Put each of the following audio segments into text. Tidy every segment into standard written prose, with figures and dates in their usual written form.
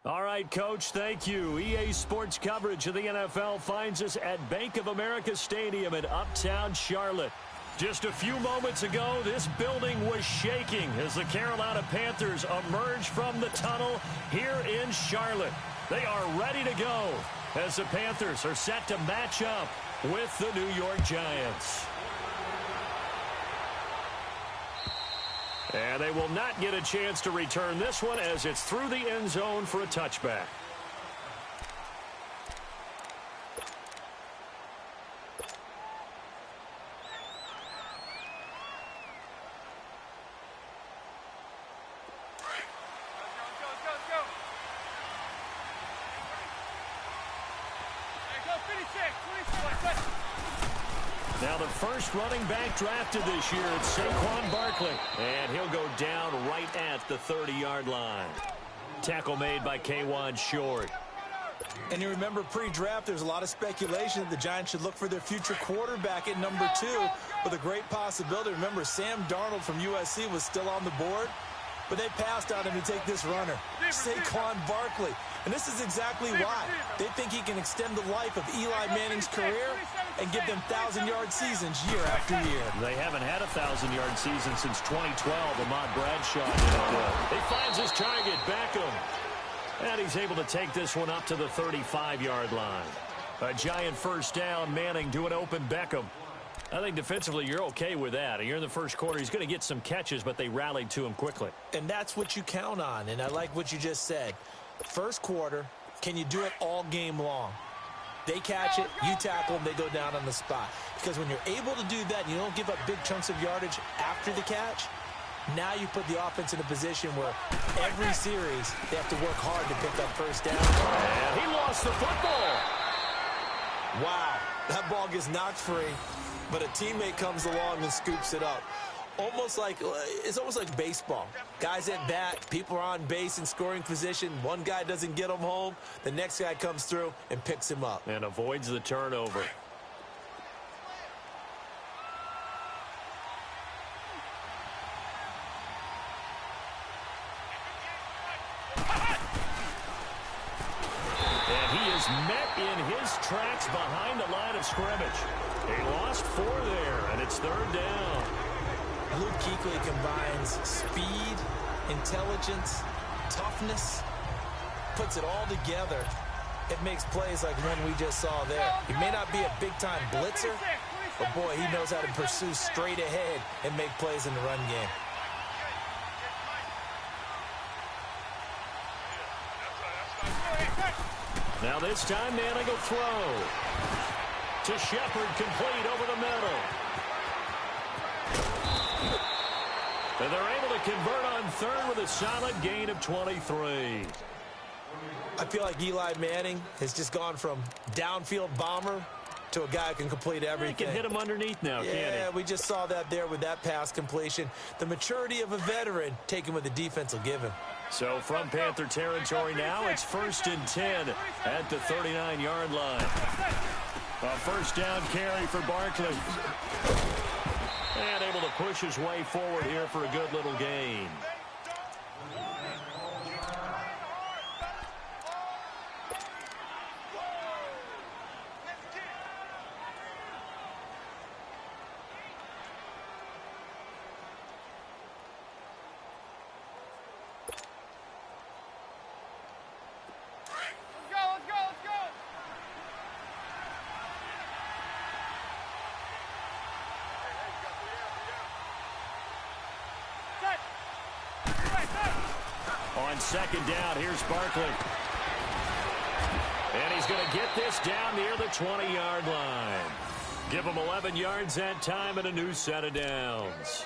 All right, Coach, thank you. EA Sports coverage of the NFL finds us at Bank of America Stadium in Uptown Charlotte. Just a few moments ago, this building was shaking as the Carolina Panthers emerged from the tunnel here in Charlotte. They are ready to go as the Panthers are set to match up with the New York Giants. And they will not get a chance to return this one as it's through the end zone for a touchback. Now the first running back drafted this year, it's Saquon Barkley. And he'll go down right at the 30-yard line. Tackle made by K'Wan Short. And you remember pre-draft, there's a lot of speculation that the Giants should look for their future quarterback at number 2 with a great possibility. Remember, Sam Darnold from USC was still on the board, but they passed on him to take this runner, Saquon Barkley. And this is exactly why. They think he can extend the life of Eli Manning's career and give them 1,000-yard seasons year after year. They haven't had a 1,000-yard season since 2012. Ahmad Bradshaw did it. He finds his target, Beckham. And he's able to take this one up to the 35-yard line. A giant first down, Manning to an open Beckham. I think defensively you're okay with that. You're in the first quarter. He's going to get some catches, but they rallied to him quickly. And that's what you count on, and I like what you just said. First quarter, can you do it all game long? They catch it, you tackle them, they go down on the spot. Because when you're able to do that and you don't give up big chunks of yardage after the catch, now you put the offense in a position where every series they have to work hard to pick up first down. And he lost the football. Wow, that ball gets knocked free, but a teammate comes along and scoops it up. It's almost like baseball. Guys at bat, people are on base in scoring position. One guy doesn't get him home. The next guy comes through and picks him up. And avoids the turnover. And he is met in his tracks behind the line of scrimmage. He lost 4 there, and it's third down. Luke Kuechly combines speed, intelligence, toughness, puts it all together. It makes plays like one we just saw there. He may not be a big-time blitzer, but boy, he knows how to pursue straight ahead and make plays in the run game. Now this time, Manning will throw. To Shepard, complete over the middle. And they're able to convert on third with a solid gain of 23. I feel like Eli Manning has just gone from downfield bomber to a guy who can complete everything. He can hit him underneath now, can't he? Yeah, we just saw that there with that pass completion. The maturity of a veteran taken what the defense will give him. So from Panther territory now, it's 1st and 10 at the 39-yard line. A first down carry for Barkley. And able to push his way forward here for a good little gain. On second down, here's Barkley. And he's going to get this down near the 20-yard line. Give him 11 yards that time and a new set of downs.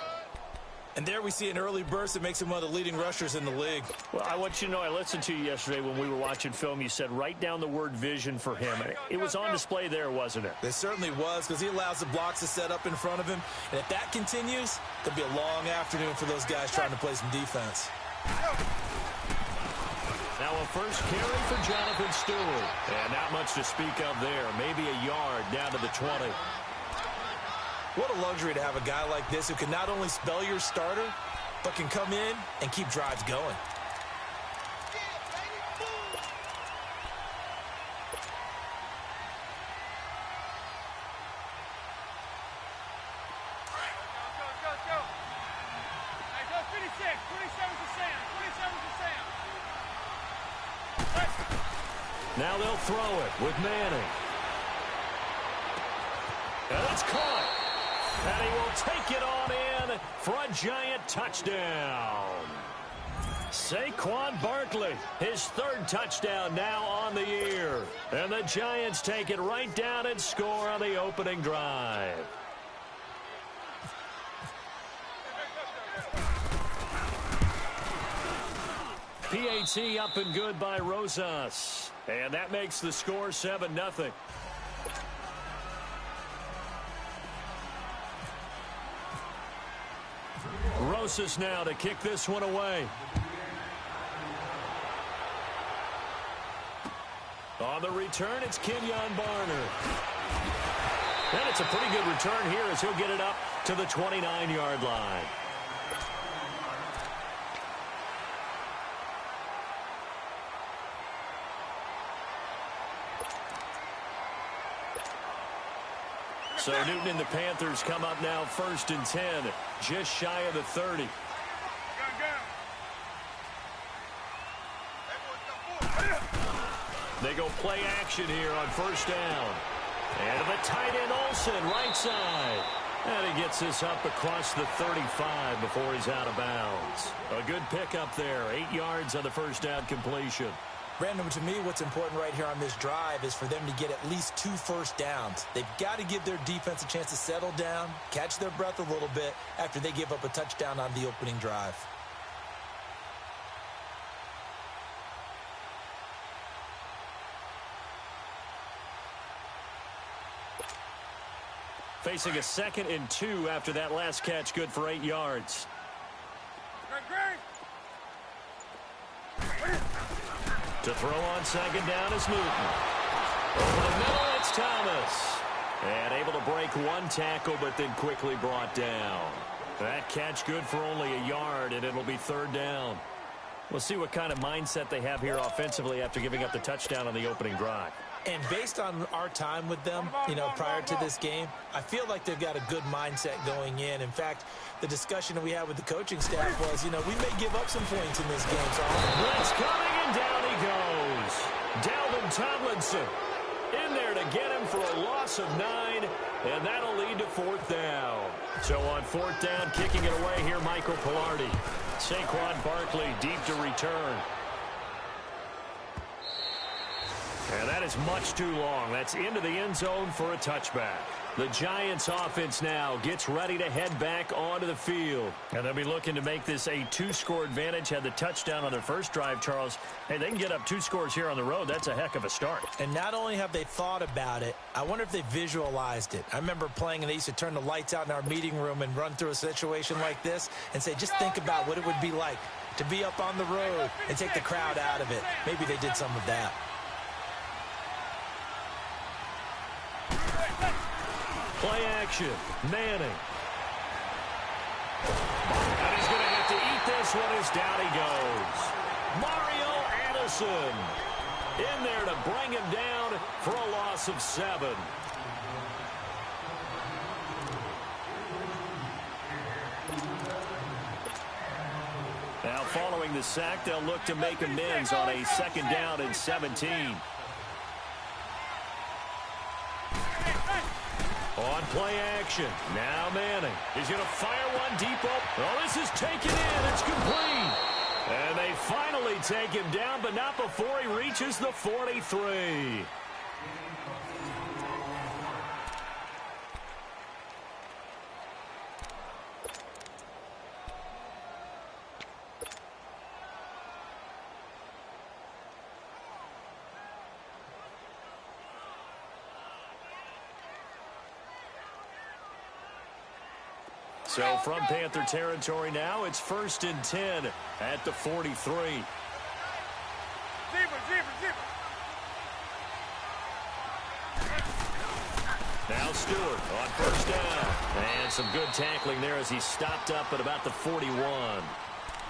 And there we see an early burst that makes him one of the leading rushers in the league. Well, I want you to know, I listened to you yesterday when we were watching film. You said write down the word vision for him. It was on display there, wasn't it? It certainly was, because he allows the blocks to set up in front of him. And if that continues, it'll be a long afternoon for those guys trying to play some defense. Now a first carry for Jonathan Stewart. And not much to speak of there. Maybe a yard down to the 20. What a luxury to have a guy like this who can not only spell your starter, but can come in and keep drives going. Now they'll throw it with Manning. And it's caught. And he will take it on in for a giant touchdown. Saquon Barkley, his third touchdown now on the year. And the Giants take it right down and score on the opening drive. PAT up and good by Rosas. And that makes the score 7-0. Rosas now to kick this one away. On the return, it's Kenyon Barner. And it's a pretty good return here as he'll get it up to the 29-yard line. So Newton and the Panthers come up now 1st and 10, just shy of the 30. They go play action here on 1st down. And the tight end Olsen, right side. And he gets this up across the 35 before he's out of bounds. A good pickup there, 8 yards on the 1st down completion. Brandon, to me, what's important right here on this drive is for them to get at least 2 first downs. They've got to give their defense a chance to settle down, catch their breath a little bit after they give up a touchdown on the opening drive. Facing a 2nd and 2 after that last catch, good for 8 yards. To throw on 2nd down is Newton. Over the middle, it's Thomas. And able to break 1 tackle, but then quickly brought down. That catch good for only a yard, and it'll be 3rd down. We'll see what kind of mindset they have here offensively after giving up the touchdown on the opening drive. And based on our time with them, prior to this game, I feel like they've got a good mindset going in. In fact, the discussion that we had with the coaching staff was, we may give up some points in this game. So blitz coming, and down he goes. Dalvin Tomlinson in there to get him for a loss of 9, and that'll lead to 4th down. So on 4th down, kicking it away here, Michael Pilardi. Saquon Barkley deep to return. And that is much too long. That's into the end zone for a touchback. The Giants offense now gets ready to head back onto the field. And they'll be looking to make this a 2-score advantage. Had the touchdown on their first drive, Charles. Hey, they can get up 2 scores here on the road. That's a heck of a start. And not only have they thought about it, I wonder if they visualized it. I remember playing, and they used to turn the lights out in our meeting room and run through a situation like this and say, just think about what it would be like to be up on the road and take the crowd out of it. Maybe they did some of that. Play action, Manning. And he's going to have to eat this one as down he goes. Mario Addison in there to bring him down for a loss of 7. Now following the sack, they'll look to make amends on a 2nd down and 17. On play action, now Manning. He's going to fire one deep up. Oh, this is taken in. It's complete. And they finally take him down, but not before he reaches the 43. So from Panther territory now, it's 1st and 10 at the 43. Now Stewart on 1st down. And some good tackling there as he stopped up at about the 41.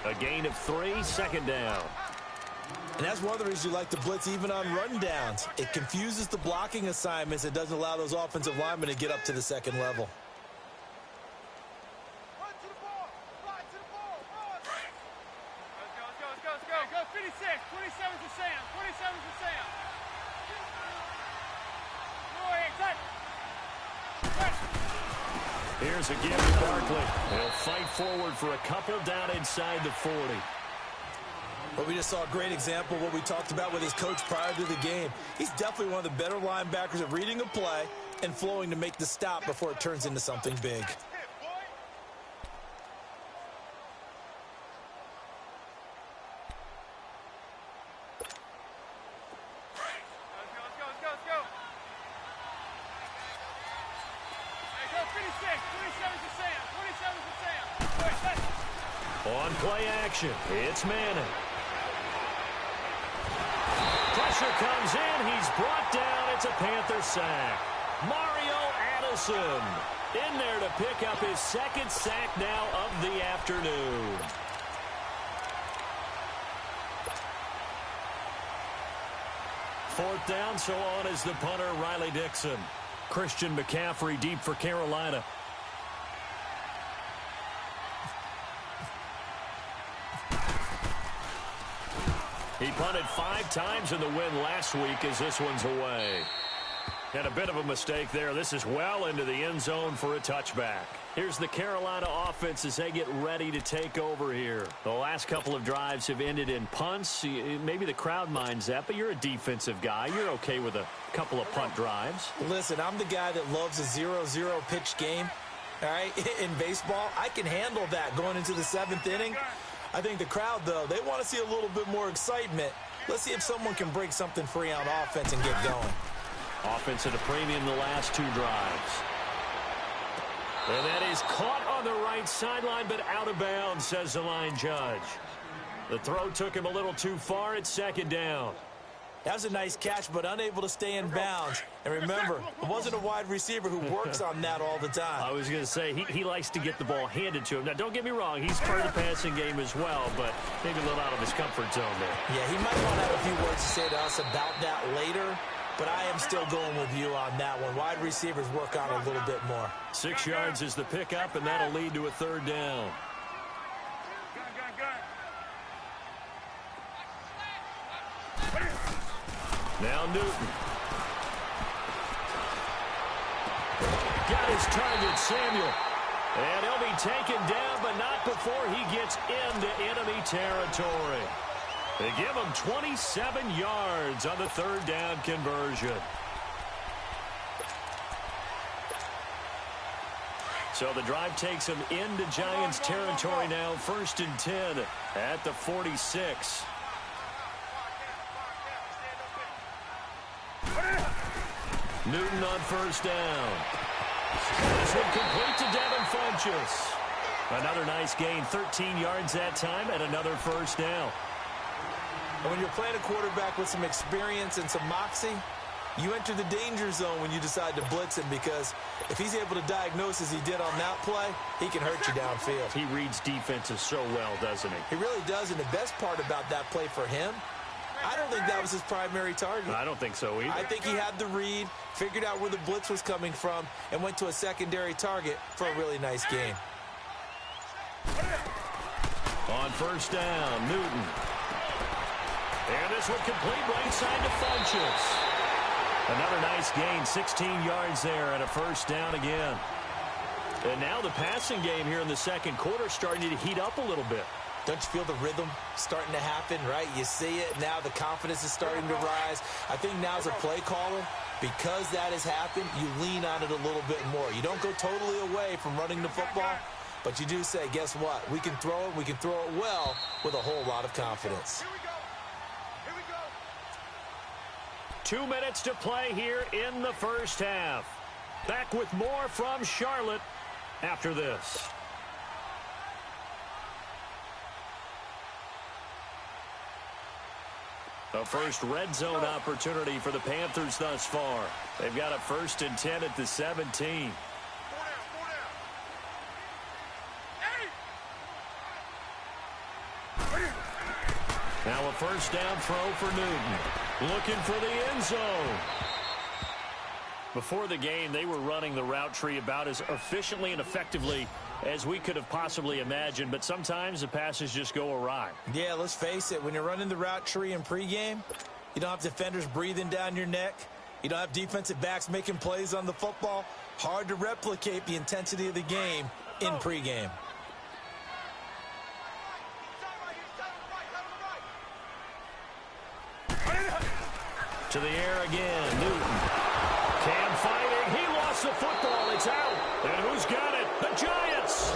A gain of 3, 2nd down. And that's one of the reasons you like to blitz even on rundowns. It confuses the blocking assignments. It doesn't allow those offensive linemen to get up to the 2nd level. Here's a give to Barkley. He'll fight forward for a couple down inside the 40. But we just saw a great example of what we talked about with his coach prior to the game. He's definitely one of the better linebackers at reading a play and flowing to make the stop before it turns into something big. On play action, it's Manning. Pressure comes in. He's brought down. It's a Panther sack. Mario Addison in there to pick up his second sack now of the afternoon. Fourth down, so on is the punter, Riley Dixon. Christian McCaffrey deep for Carolina. He punted 5 times in the win last week as this one's away. And a bit of a mistake there. This is well into the end zone for a touchback. Here's the Carolina offense as they get ready to take over here. The last couple of drives have ended in punts. Maybe the crowd minds that, but you're a defensive guy. You're okay with a couple of punt drives. Listen, I'm the guy that loves a 0-0 pitch game. All right, in baseball, I can handle that going into the 7th inning. I think the crowd, though, they want to see a little bit more excitement. Let's see if someone can break something free on offense and get going. Offense at a premium the last 2 drives. And that is caught on the right sideline, but out of bounds, says the line judge. The throw took him a little too far. It's second down. That was a nice catch, but unable to stay in bounds. And remember, it wasn't a wide receiver who works on that all the time. I was going to say, he likes to get the ball handed to him. Now, don't get me wrong. He's part of the passing game as well, but maybe a little out of his comfort zone there. Yeah, he might want to have a few words to say to us about that later, but I am still going with you on that one. Wide receivers work on it a little bit more. 6 yards is the pickup, and that'll lead to a third down. Now Newton. Got his target, Samuel. And he'll be taken down, but not before he gets into enemy territory. They give him 27 yards on the third down conversion. So the drive takes him into Giants territory now. 1st and 10 at the 46. Newton on first down. This one complete to Devin Funchess. Another nice gain, 13 yards that time, and another first down. And when you're playing a quarterback with some experience and some moxie, you enter the danger zone when you decide to blitz him, because if he's able to diagnose as he did on that play, he can hurt you downfield. He reads defenses so well, doesn't he? He really does, and the best part about that play for him, I don't think that was his primary target. I don't think so either. I think he had the read, figured out where the blitz was coming from, and went to a secondary target for a really nice game. On first down, Newton. And this one complete right side to Funchess. Another nice gain, 16 yards there, and a first down again. And now the passing game here in the second quarter starting to heat up a little bit. Don't you feel the rhythm starting to happen, right? You see it. Now the confidence is starting to rise. I think now as a play caller, because that has happened, you lean on it a little bit more. You don't go totally away from running the football, but you do say, guess what? We can throw it. We can throw it well with a whole lot of confidence. 2 minutes to play here in the first half. Back with more from Charlotte after this. A first red zone opportunity for the Panthers thus far. They've got a 1st and 10 at the 17. Now a first down throw for Newton. Looking for the end zone. Before the game, they were running the route tree about as efficiently and effectively as we could have possibly imagined, but sometimes the passes just go awry. Yeah, let's face it. When you're running the route tree in pregame, you don't have defenders breathing down your neck. You don't have defensive backs making plays on the football. Hard to replicate the intensity of the game in pregame. To the air again, Newton. Cam fighting, he lost the football, it's out. And who's got it? The Giants!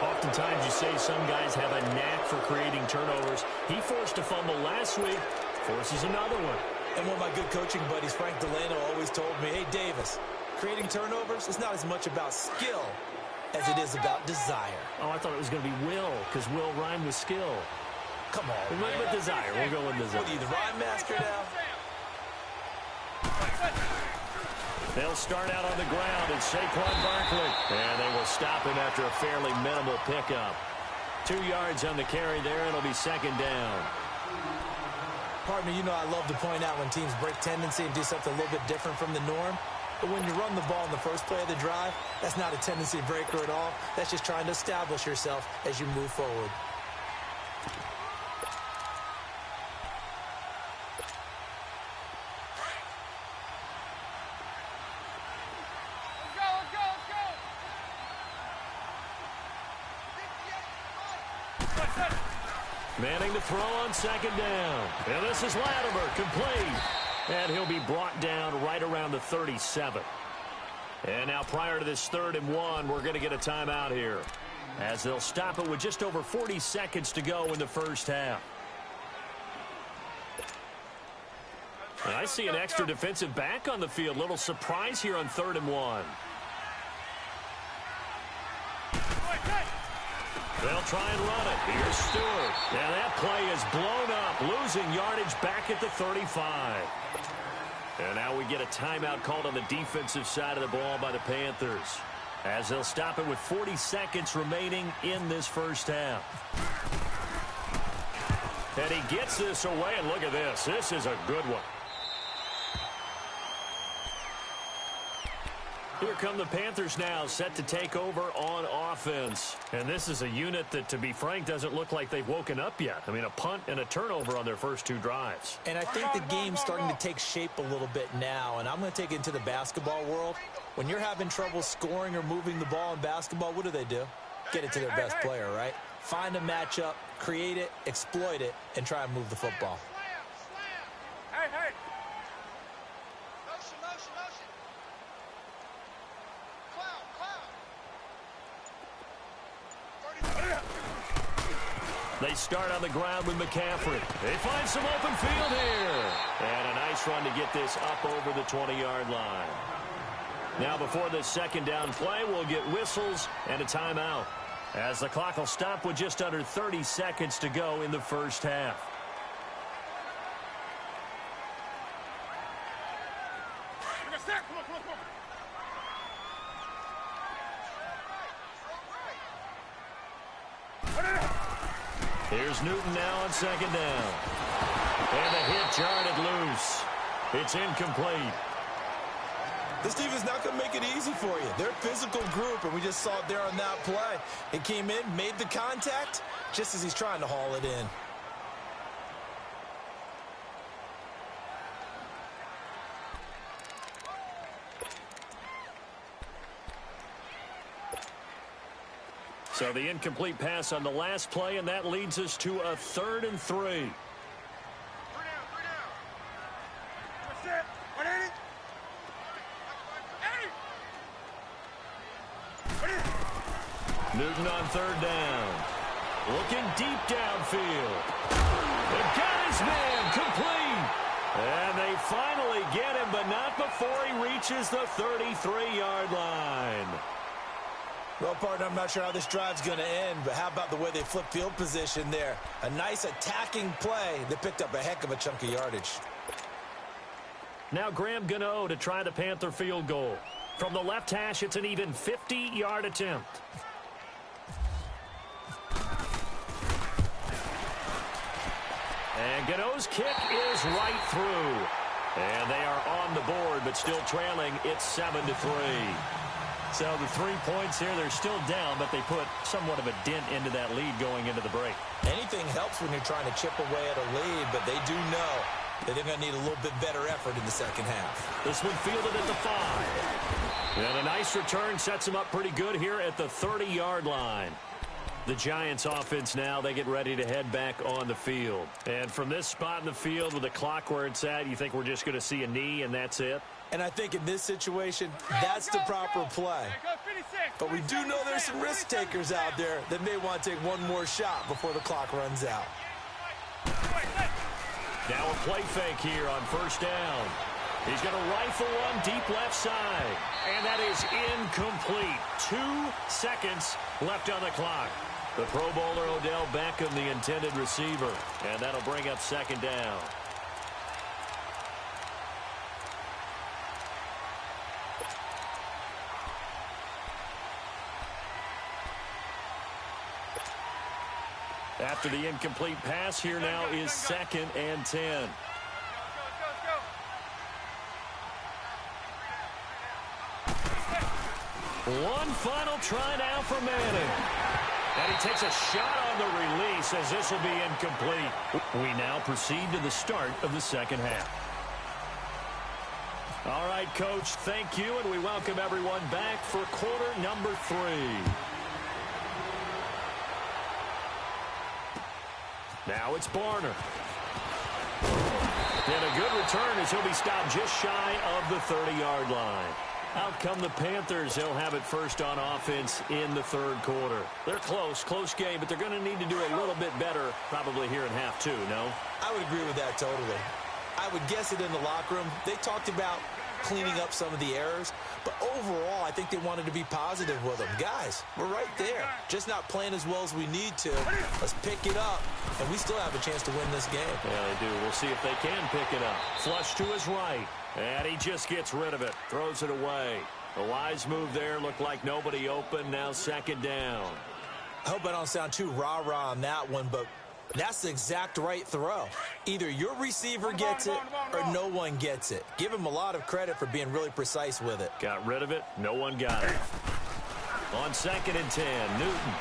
Oftentimes you say some guys have a knack for creating turnovers. He forced a fumble last week, forces another one. And one of my good coaching buddies, Frank Delano, always told me, hey, Davis, creating turnovers is not as much about skill as it is about desire. Oh, I thought it was going to be will, because will rhyme with skill. Come on, we went with desire. We'll go with desire. What are you, the rhyme master now? They'll start out on the ground. It's Saquon Barkley. And they will stop him after a fairly minimal pickup. 2 yards on the carry there. It'll be second down. Pardon me, you know I love to point out when teams break tendency and do something a little bit different from the norm. But when you run the ball in the first play of the drive, that's not a tendency breaker at all. That's just trying to establish yourself as you move forward. Manning to throw on second down. And this is Latimer, complete. And he'll be brought down right around the 37. And now prior to this 3rd and 1, we're going to get a timeout here, as they'll stop it with just over 40 seconds to go in the first half. And I see an extra defensive back on the field. Little surprise here on 3rd and 1. They'll try and run it. Here's Stewart. And that play is blown up, losing yardage back at the 35. And now we get a timeout called on the defensive side of the ball by the Panthers, as they'll stop it with 40 seconds remaining in this first half. And he gets this away, and look at this. This is a good one. Here come the Panthers now, set to take over on offense. And this is a unit that, to be frank, doesn't look like they've woken up yet. I mean, a punt and a turnover on their first 2 drives. And I think the game's starting to take shape a little bit now, and I'm going to take it into the basketball world. When you're having trouble scoring or moving the ball in basketball, what do? Get it to their best player, right? Find a matchup, create it, exploit it, and try and move the football. They start on the ground with McCaffrey. They find some open field here. And a nice run to get this up over the 20-yard line. Now before this second down play, we'll get whistles and a timeout, as the clock will stop with just under 30 seconds to go in the first half. Here's Newton now on second down. And the hit jarred loose. It's incomplete. This team is not going to make it easy for you. They're a physical group, and we just saw it there on that play. It came in, made the contact, just as he's trying to haul it in. So the incomplete pass on the last play, and that leads us to a 3rd and 3. Newton on 3rd down. Looking deep downfield. They got his man, complete. And they finally get him, but not before he reaches the 33-yard line. Well, partner, I'm not sure how this drive's going to end, but how about the way they flip field position there? A nice attacking play that picked up a heck of a chunk of yardage. Now Graham Gano to try the Panther field goal. From the left hash, it's an even 50-yard attempt. And Gano's kick is right through. And they are on the board, but still trailing. It's 7-3. So the 3 points here, they're still down, but they put somewhat of a dent into that lead going into the break. Anything helps when you're trying to chip away at a lead, but they do know that they're going to need a little bit better effort in the second half. This one fielded at the 5. And a nice return sets them up pretty good here at the 30-yard line. The Giants offense now, they get ready to head back on the field. And from this spot in the field with the clock where it's at, you think we're just going to see a knee and that's it? And I think in this situation, that's the proper play. But we do know there's some risk takers out there that may want to take one more shot before the clock runs out. Now a play fake here on first down. He's going to rifle one deep left side. And that is incomplete. 2 seconds left on the clock. The Pro Bowler Odell Beckham, the intended receiver. And that'll bring up second down. After the incomplete pass, here now is 2nd and 10. One final try now for Manning. And he takes a shot on the release as this will be incomplete. We now proceed to the start of the second half. All right, Coach, thank you, and we welcome everyone back for quarter number 3. Now it's Barner. And a good return as he'll be stopped just shy of the 30-yard line. Out come the Panthers. They'll have it first on offense in the third quarter. They're close game, but they're going to need to do a little bit better probably here in half 2, no? I would agree with that totally. I would guess it in the locker room. They talked about cleaning up some of the errors, but overall, I think they wanted to be positive with them. Guys, we're right there. Just not playing as well as we need to. Let's pick it up, and we still have a chance to win this game. Yeah, they do. We'll see if they can pick it up. Flush to his right, and he just gets rid of it. Throws it away. A wise move there. Looked like nobody open. Now second down. I hope I don't sound too rah-rah on that one, but that's the exact right throw. Either your receiver gets it or no one gets it. Give him a lot of credit for being really precise with it. Got rid of it. No one got it. On 2nd and 10, Newton.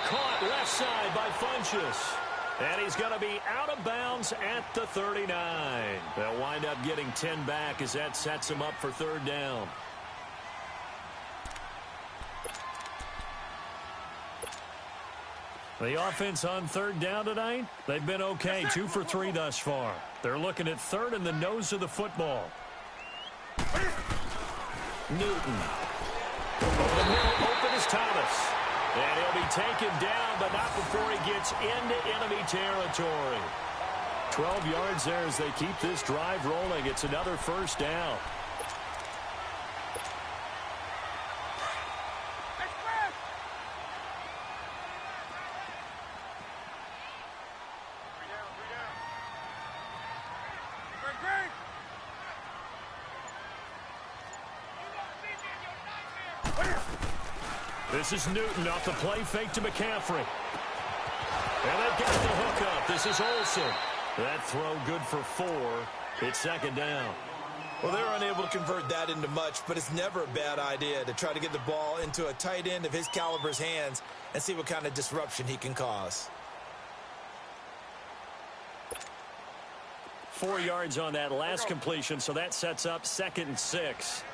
Caught left side by Funchess. And he's going to be out of bounds at the 39. They'll wind up getting 10 back as that sets him up for third down. The offense on third down tonight, they've been okay. 2 for 3 thus far. They're looking at third in the nose of the football. Newton. The middle open is Thomas. And he'll be taken down, but not before he gets into enemy territory. 12 yards there as they keep this drive rolling. It's another first down. This is Newton off the play fake to McCaffrey. And they've got the hook up. This is Olsen. That throw good for 4. It's second down. Well, they were unable to convert that into much, but it's never a bad idea to try to get the ball into a tight end of his caliber's hands and see what kind of disruption he can cause. 4 yards on that last completion, so that sets up 2nd and 6.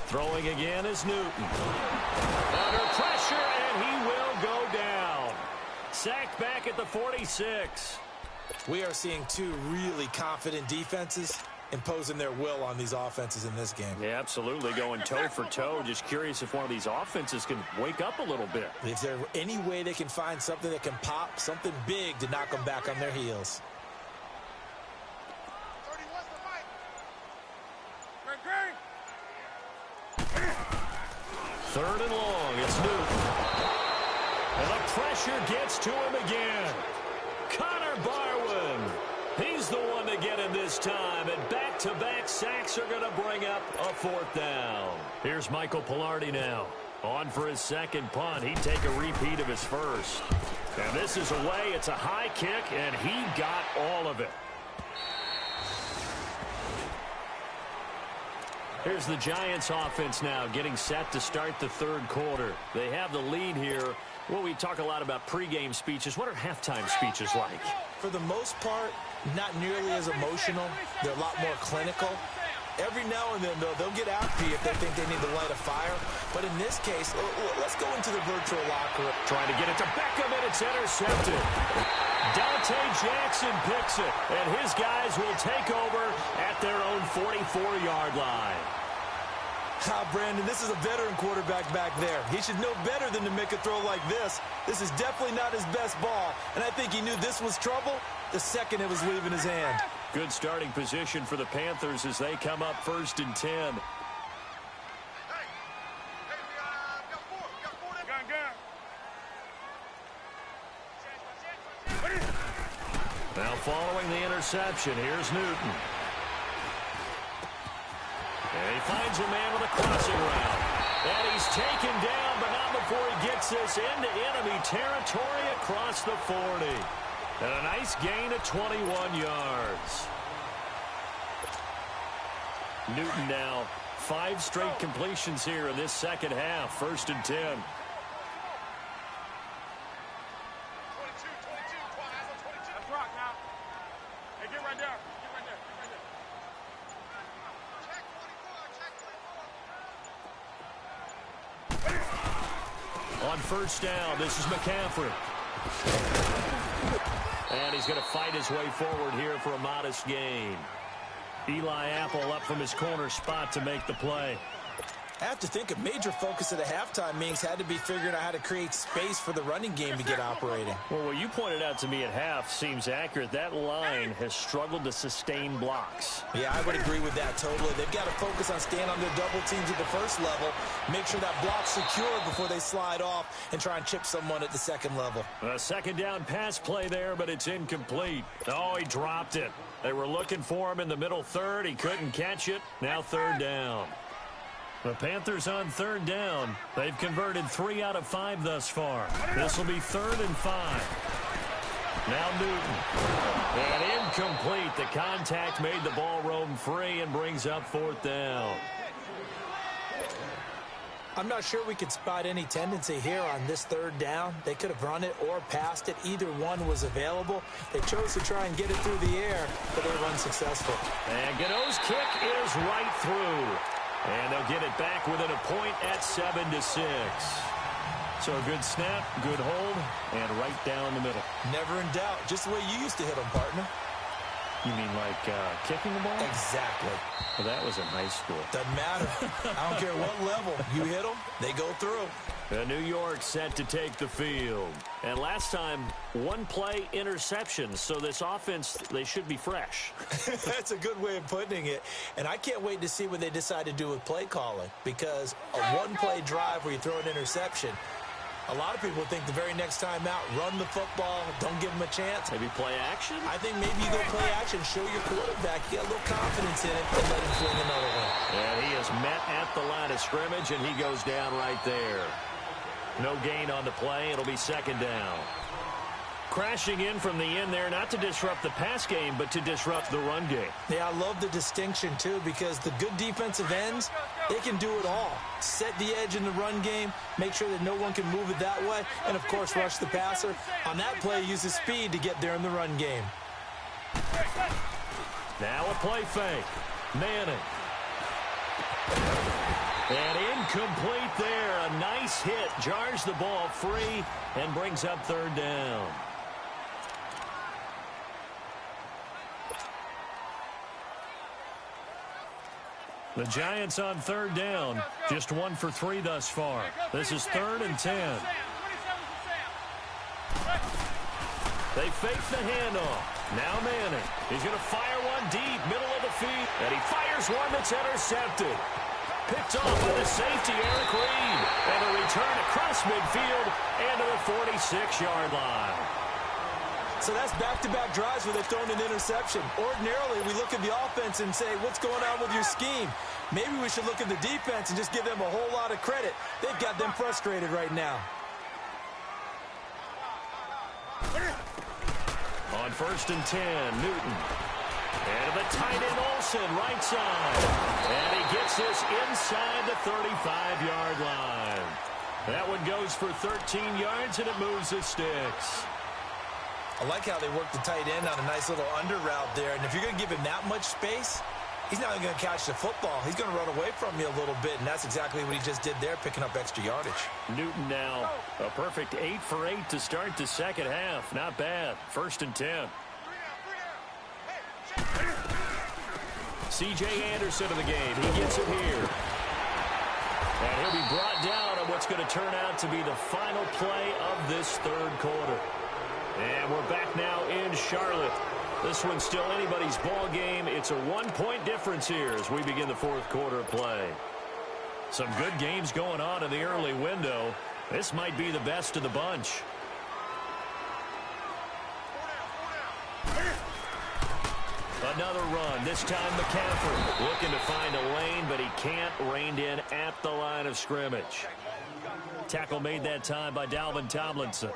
Throwing again is Newton. Under pressure, and he will go down. Sacked back at the 46. We are seeing 2 really confident defenses imposing their will on these offenses in this game. Yeah, absolutely. Going toe for toe. Just curious if one of these offenses can wake up a little bit. Is there any way they can find something that can pop, something big to knock them back on their heels? Third and long, it's Newton. And the pressure gets to him again. Connor Barwin. He's the one to get him this time. And back-to-back sacks are going to bring up a 4th down. Here's Michael Pilardi now. On for his second punt. He'd take a repeat of his first. And this is away. It's a high kick, and he got all of it. Here's the Giants offense now getting set to start the third quarter. They have the lead here. Well, we talk a lot about pregame speeches. What are halftime speeches like? For the most part, not nearly as emotional. They're a lot more clinical. Every now and then, though, they'll get after you if they think they need to light a fire. But in this case, let's go into the virtual locker room. Trying to get it to Beckham, and it's intercepted. Dante Jackson picks it, and his guys will take over at their own 44-yard line. Brandon, this is a veteran quarterback back there. He should know better than to make a throw like this. This is definitely not his best ball, and I think he knew this was trouble the second it was leaving his hand. Good starting position for the Panthers as they come up 1st and 10. Now following the interception, here's Newton. And he finds a man with a crossing route. And he's taken down, but not before he gets this into enemy territory across the 40. And a nice gain of 21 yards. Newton now 5 straight completions here in this second half. 1st and 10. On 1st down, this is McCaffrey. And he's going to fight his way forward here for a modest gain. Eli Apple up from his corner spot to make the play. I have to think a major focus of the halftime meetings had to be figuring out how to create space for the running game to get operating. Well, what you pointed out to me at half seems accurate. That line has struggled to sustain blocks. Yeah, I would agree with that totally. They've got to focus on staying on their double teams at the first level, make sure that block's secure before they slide off and try and chip someone at the second level. A second down pass play there, but it's incomplete. Oh, he dropped it. They were looking for him in the middle third. He couldn't catch it. Now 3rd down. The Panthers on 3rd down. They've converted 3 out of 5 thus far. This will be 3rd and 5. Now Newton. And incomplete. The contact made the ball roam free and brings up 4th down. I'm not sure we could spot any tendency here on this 3rd down. They could have run it or passed it. Either one was available. They chose to try and get it through the air, but they were unsuccessful. And Gano's kick is right through. And they'll get it back within a point at 7-6. So a good snap, good hold, and right down the middle. Never in doubt. Just the way you used to hit them, partner. You mean like kicking the ball? Exactly. Well, that was in high school. Doesn't matter. I don't care what level. You hit them, they go through. New York set to take the field. And last time, 1-play interceptions. So this offense, they should be fresh. That's a good way of putting it. And I can't wait to see what they decide to do with play calling. Because a 1-play drive where you throw an interception, a lot of people think the very next time out, run the football, don't give them a chance. Maybe play action? I think maybe you go play action, show your quarterback you got a little confidence in it, and let him fling another one. And he is met at the line of scrimmage, and he goes down right there. No gain on the play. It'll be 2nd down. Crashing in from the end there, not to disrupt the pass game, but to disrupt the run game. Yeah, I love the distinction, too, because the good defensive ends, they can do it all. Set the edge in the run game, make sure that no one can move it that way, and, of course, rush the passer. On that play, use the speed to get there in the run game. Now a play fake. Manning. And incomplete there. A nice hit. Jars the ball free and brings up 3rd down. The Giants on 3rd down. Just 1 for 3 thus far. This is 3rd and 10. They fake the handoff. Now Manning. He's going to fire one deep, middle of the field. And he fires one that's intercepted. Picked off by the safety, Eric Reed. And a return across midfield and to the 46-yard line. So that's back-to-back drives where they've thrown an interception. Ordinarily, we look at the offense and say, what's going on with your scheme? Maybe we should look at the defense and just give them a whole lot of credit. They've got them frustrated right now. On 1st and 10, Newton. And the tight end Olsen, right side. And he gets this inside the 35-yard line. That one goes for 13 yards, and it moves the sticks. I like how they work the tight end on a nice little under route there. And if you're going to give him that much space, he's not going to catch the football. He's going to run away from you a little bit, and that's exactly what he just did there, picking up extra yardage. Newton now, a perfect 8 for 8 to start the second half. Not bad. 1st and 10. C.J. Anderson in the game. He gets it here. And he'll be brought down on what's going to turn out to be the final play of this third quarter. And we're back now in Charlotte. This one's still anybody's ball game. It's a 1-point difference here as we begin the fourth quarter of play. Some good games going on in the early window. This might be the best of the bunch. Another run, this time McCaffrey looking to find a lane, but he can't, reined in at the line of scrimmage. Tackle made that time by Dalvin Tomlinson.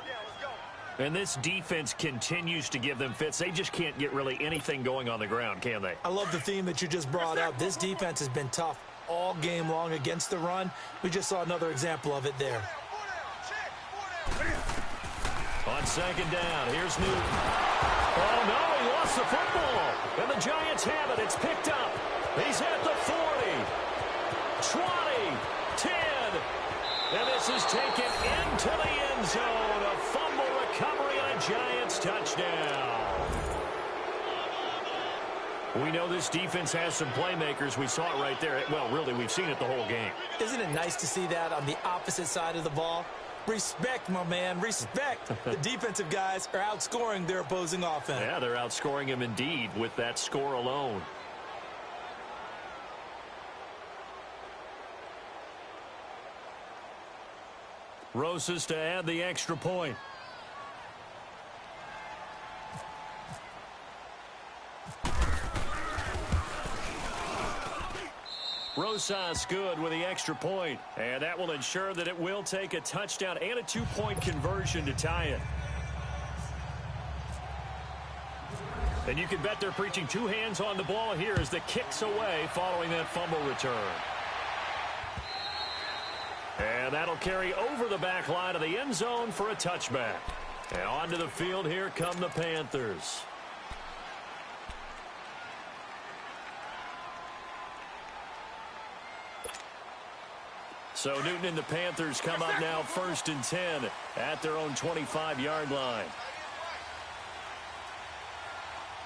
And this defense continues to give them fits. They just can't get really anything going on the ground, can they? I love the theme that you just brought up. This defense has been tough all game long against the run. We just saw another example of it there. On second down, here's Newton. Oh, no, he lost the football. And the Giants have it. It's picked up. He's at the 40, 20, 10. And this is taken into the end zone. A fumble recovery and a Giants touchdown. We know this defense has some playmakers. We saw it right there. Well, really, we've seen it the whole game. Isn't it nice to see that on the opposite side of the ball? Respect, my man, respect. The defensive guys are outscoring their opposing offense. Yeah, they're outscoring him indeed with that score alone. Rosas to add the extra point. Rosas good with the extra point, and that will ensure that it will take a touchdown and a 2-point conversion to tie it. And you can bet they're preaching 2 hands on the ball here as the kick's away following that fumble return. And that'll carry over the back line of the end zone for a touchback. And onto the field here come the Panthers. So Newton and the Panthers come up now 1st and 10 at their own 25-yard line.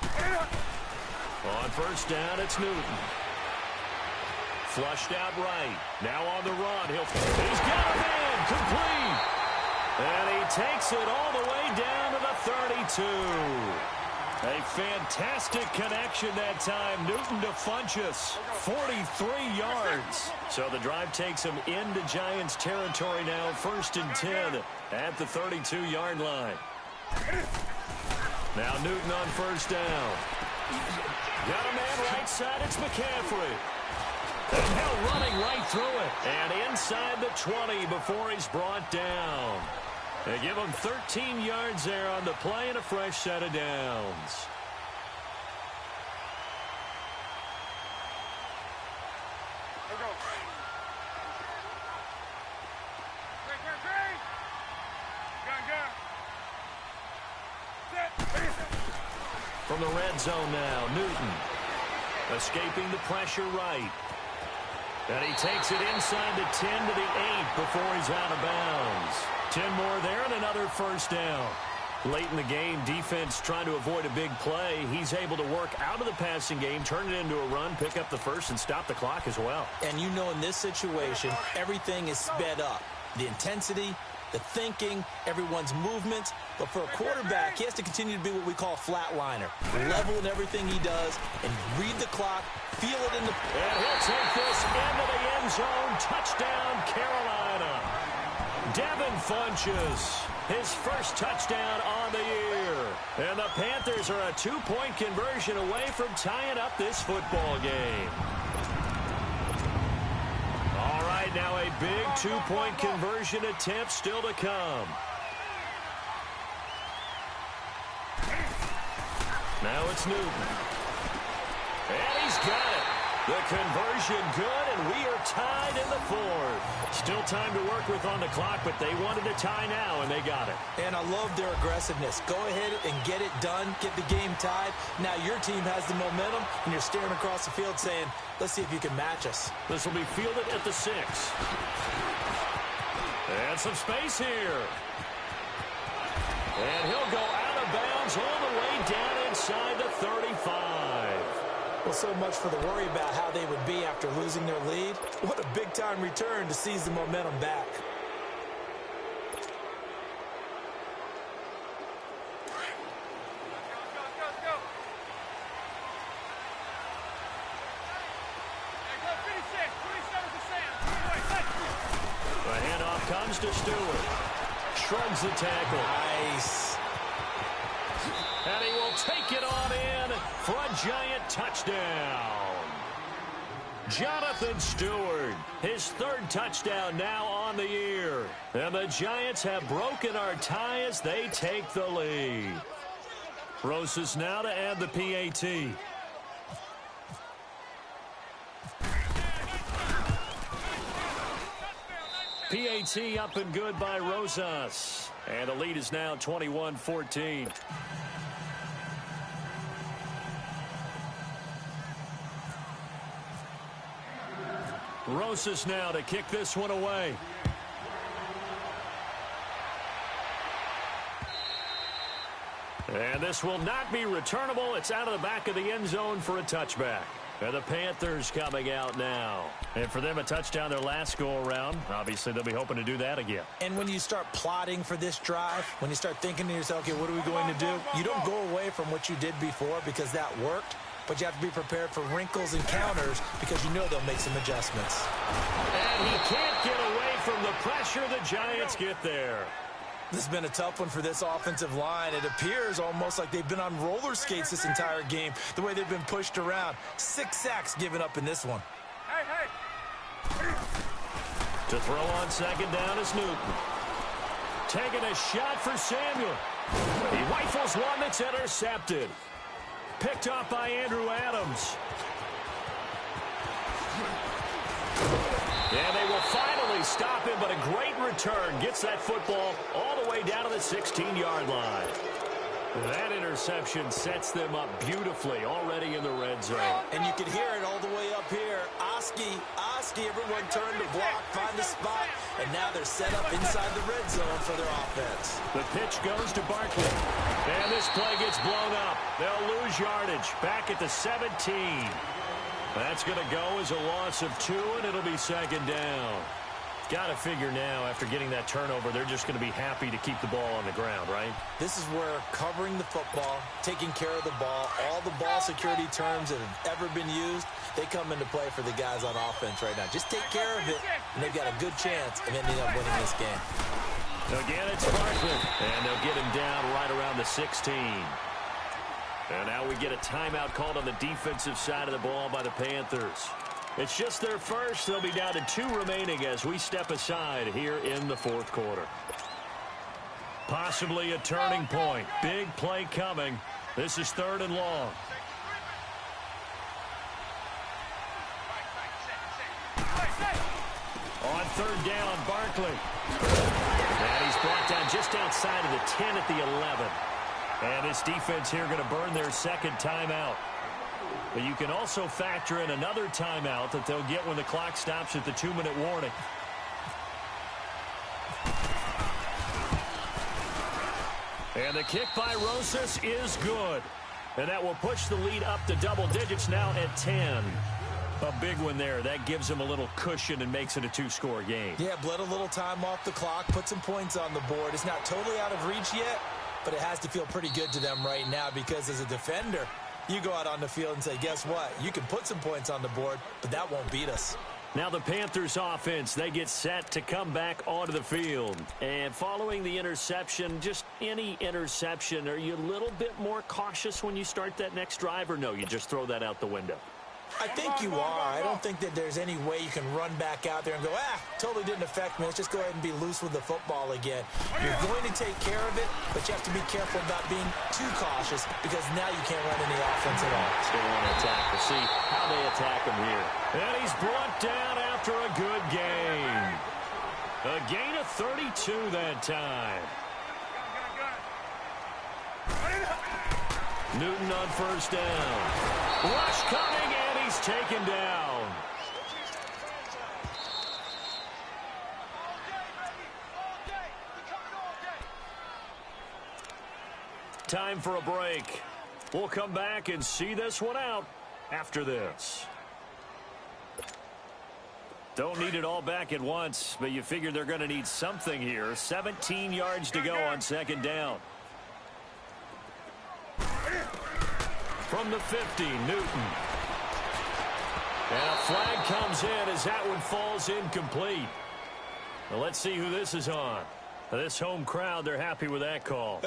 On 1st down, it's Newton. Flushed out right. Now on the run. He's got a man. Complete. And he takes it all the way down to the 32. A fantastic connection that time. Newton to Funchess. 43 yards. So the drive takes him into Giants territory now. 1st and 10 at the 32-yard line. Now Newton on 1st down. Got a man right side. It's McCaffrey. And now running right through it. And inside the 20 before he's brought down. They give him 13 yards there on the play and a fresh set of downs. From the red zone now, Newton escaping the pressure right. And he takes it inside the 10 to the 8 before he's out of bounds. 10 more there and another 1st down. Late in the game, defense trying to avoid a big play. He's able to work out of the passing game, turn it into a run, pick up the first, and stop the clock as well. And you know in this situation, everything is sped up. The intensity, the thinking, everyone's movements. But for a quarterback, he has to continue to be what we call a flatliner. Level in everything he does and read the clock, feel it in the... And he'll take this into the end zone. Touchdown, Carolina. Devin Funchess, his first touchdown on the year. And the Panthers are a 2-point conversion away from tying up this football game. All right, now a big 2-point conversion attempt still to come. Now it's Newton. And he's got it. The conversion good, and we are tied in the fourth. Still time to work with on the clock, but they wanted to tie now, and they got it. And I love their aggressiveness. Go ahead and get it done, get the game tied. Now your team has the momentum, and you're staring across the field saying, let's see if you can match us. This will be fielded at the 6. And some space here. And he'll go out of bounds all the way down inside the 35. Well, so much for the worry about how they would be after losing their lead. What a big-time return to seize the momentum back. The handoff comes to Stewart. Shrugs the tackle. Nice. And he will take it on in for a giant touchdown. Jonathan Stewart, his 3rd touchdown now on the year. And the Giants have broken our tie as they take the lead. Rosas now to add the PAT. PAT up and good by Rosas. And the lead is now 21-14. Rosas now to kick this one away. And this will not be returnable. It's out of the back of the end zone for a touchback. And the Panthers coming out now. And for them, a touchdown their last go-around. Obviously, they'll be hoping to do that again. And when you start plotting for this drive, when you start thinking to yourself, okay, what are we going to do? You don't go away from what you did before because that worked. But you have to be prepared for wrinkles and counters because you know they'll make some adjustments. And he can't get away from the pressure. The Giants get there. This has been a tough one for this offensive line. It appears almost like they've been on roller skates this entire game, the way they've been pushed around. 6 sacks given up in this one. To throw on 2nd down is Newton. Taking a shot for Samuel. He rifles one that's intercepted. Picked off by Andrew Adams. And they will finally stop him, but a great return. Gets that football all the way down to the 16-yard line. That interception sets them up beautifully already in the red zone. And you can hear it all the way up here. Oski, everyone turned to block, find a spot, and now they're set up inside the red zone for their offense. The pitch goes to Barkley. And this play gets blown up. They'll lose yardage back at the 17. That's going to go as a loss of 2, and it'll be 2nd down. Got to figure now, after getting that turnover, they're just going to be happy to keep the ball on the ground, right? This is where covering the football, taking care of the ball, all the ball security terms that have ever been used, they come into play for the guys on offense right now. Just take care of it, and they've got a good chance of ending up winning this game. Again, it's Barkley, and they'll get him down right around the 16. And now we get a timeout called on the defensive side of the ball by the Panthers. It's just their first. They'll be down to 2 remaining as we step aside here in the 4th quarter. Possibly a turning point. Big play coming. This is 3rd and long. On 3rd down, Barkley. And he's brought down just outside of the 10 at the 11. And this defense here going to burn their 2nd timeout. But you can also factor in another timeout that they'll get when the clock stops at the 2-minute warning. And the kick by Rosas is good. And that will push the lead up to double digits now at 10. A big one there. That gives them a little cushion and makes it a 2-score game. Yeah, bled a little time off the clock, put some points on the board. It's not totally out of reach yet, but it has to feel pretty good to them right now because as a defender, you go out on the field and say, guess what? You can put some points on the board, but that won't beat us. Now the Panthers offense, they get set to come back onto the field. And following the interception, just any interception, are you a little bit more cautious when you start that next drive, or no, you just throw that out the window? I think you are. I don't think that there's any way you can run back out there and go, totally didn't affect me. Let's just go ahead and be loose with the football again. You're going to take care of it, but you have to be careful about being too cautious because now you can't run any offense at all. Still want to attack. We'll see how they attack him here. And he's brought down after a good gain. A gain of 32 that time. Newton on first down. Rush coming, and he's taken down. Time for a break. We'll come back and see this one out after this. Don't need it all back at once, but you figure they're going to need something here. 17 yards to go on second down. From the 50, Newton. And a flag comes in as that one falls incomplete. Well, let's see who this is on. This home crowd, they're happy with that call.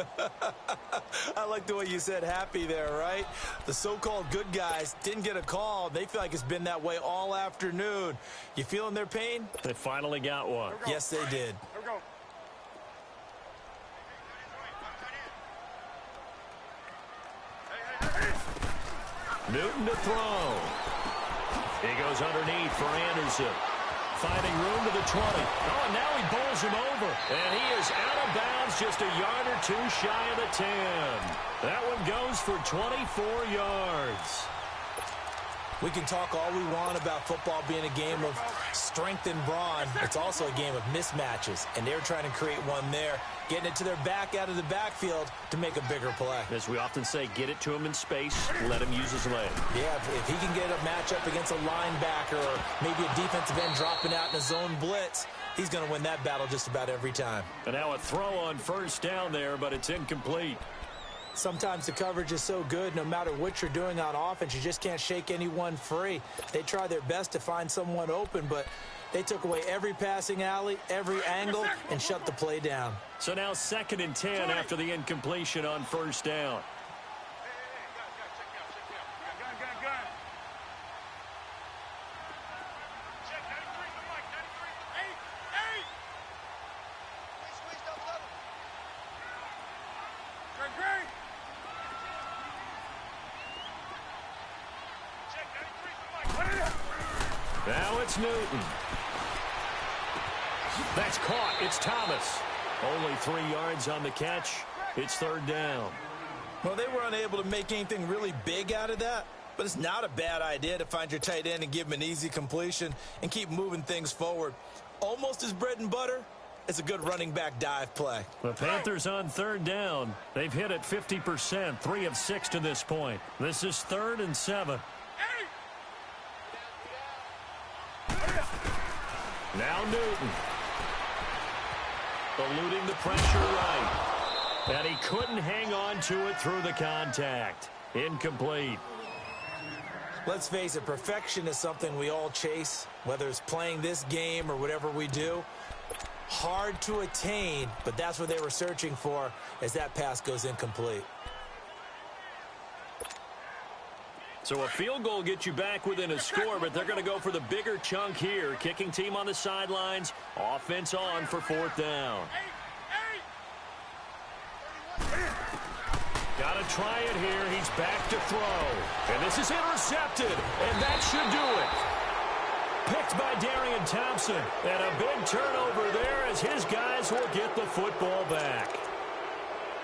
I like the way you said happy there, right? The so-called good guys didn't get a call. They feel like it's been that way all afternoon. You feeling their pain? They finally got one. Yes, they did. Newton to throw. He goes underneath for Anderson. Finding room to the 20. Oh, and now he bowls him over. And he is out of bounds just a yard or two shy of the 10. That one goes for 24 yards. We can talk all we want about football being a game of strength and brawn. It's also a game of mismatches, and they're trying to create one there, getting it to their back out of the backfield to make a bigger play. As we often say, get it to him in space, let him use his leg. Yeah, if he can get a matchup against a linebacker or maybe a defensive end dropping out in a zone blitz, he's going to win that battle just about every time. And now a throw on first down there, but it's incomplete. Sometimes the coverage is so good, no matter what you're doing on offense, you just can't shake anyone free. They try their best to find someone open, but they took away every passing alley, every angle, and shut the play down. So now 2nd and 10 after the incompletion on first down. Now it's Newton. That's caught. It's Thomas. Only 3 yards on the catch. It's third down. Well, they were unable to make anything really big out of that, but it's not a bad idea to find your tight end and give him an easy completion and keep moving things forward. Almost as bread and butter. It's a good running back dive play. The Panthers on third down. They've hit it 50%, 3 of 6 to this point. This is 3rd and 7. Now Newton. Eluding the pressure right. And he couldn't hang on to it through the contact. Incomplete. Let's face it, perfection is something we all chase, whether it's playing this game or whatever we do. Hard to attain, but that's what they were searching for as that pass goes incomplete. So a field goal gets you back within a score, but they're going to go for the bigger chunk here. Kicking team on the sidelines, offense on for 4th down. Got to try it here. He's back to throw. And this is intercepted, and that should do it. Picked by Darian Thompson, and a big turnover there as his guys will get the football back.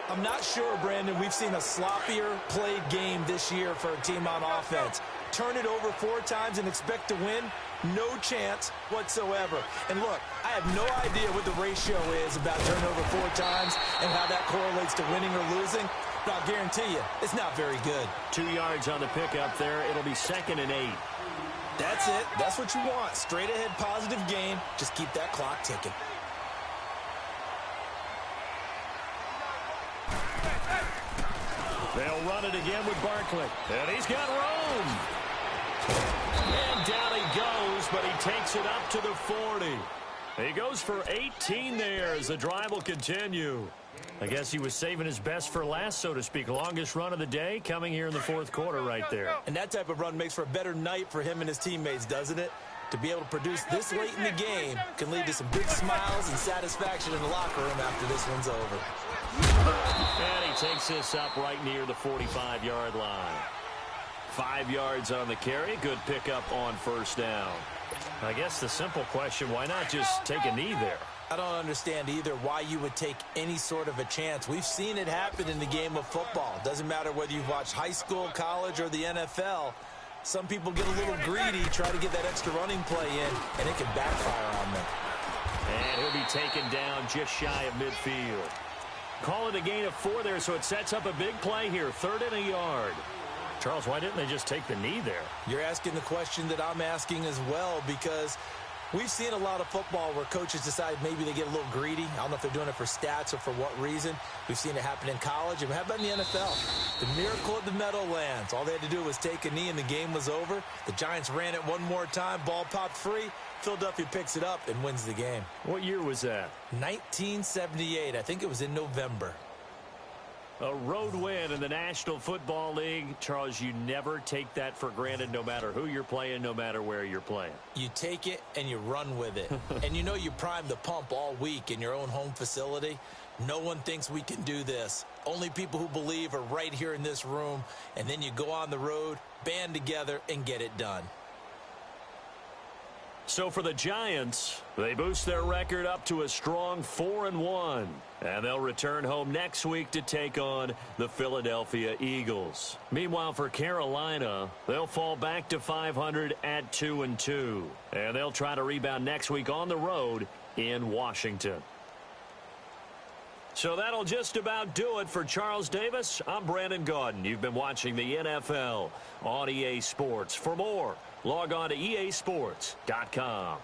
I'm not sure, Brandon, we've seen a sloppier played game this year for a team on offense. Turn it over 4 times and expect to win? No chance whatsoever. And look, I have no idea what the ratio is about turnover 4 times and how that correlates to winning or losing, but I'll guarantee you, it's not very good. 2 yards on the pickup there. It'll be 2nd and 8. That's it. That's what you want. Straight ahead positive gain. Just keep that clock ticking. They'll run it again with Barkley. And he's got room. And down he goes, but he takes it up to the 40. He goes for 18 there as the drive will continue. I guess he was saving his best for last, so to speak. Longest run of the day coming here in the fourth quarter right there. And that type of run makes for a better night for him and his teammates, doesn't it? To be able to produce this late in the game can lead to some big smiles and satisfaction in the locker room after this one's over. And he takes this up right near the 45-yard line. 5 yards on the carry. Good pickup on first down. I guess the simple question, why not just take a knee there? I don't understand either why you would take any sort of a chance. We've seen it happen in the game of football. Doesn't matter whether you've watched high school, college, or the NFL. Some people get a little greedy, try to get that extra running play in, and it can backfire on them. And he'll be taken down just shy of midfield. Call it a gain of 4 there, so it sets up a big play here. 3rd and a yard. Charles, why didn't they just take the knee there? You're asking the question that I'm asking as well, because we've seen a lot of football where coaches decide maybe they get a little greedy. I don't know if they're doing it for stats or for what reason. We've seen it happen in college. And how about in the NFL? The miracle at the Meadowlands. All they had to do was take a knee and the game was over. The Giants ran it one more time. Ball popped free. Philadelphia picks it up and wins the game. What year was that? 1978. I think it was in November. A road win in the National Football League. Charles, you never take that for granted no matter who you're playing, no matter where you're playing. You take it and you run with it. And you know you primed the pump all week in your own home facility. No one thinks we can do this. Only people who believe are right here in this room. And then you go on the road, band together, and get it done. So for the Giants, they boost their record up to a strong 4-1. And they'll return home next week to take on the Philadelphia Eagles. Meanwhile, for Carolina, they'll fall back to 500 at 2-2. And they'll try to rebound next week on the road in Washington. So that'll just about do it for Charles Davis. I'm Brandon Gaudin. You've been watching the NFL on EA Sports. For more, log on to easports.com.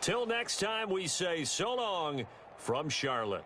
Till next time, we say so long from Charlotte.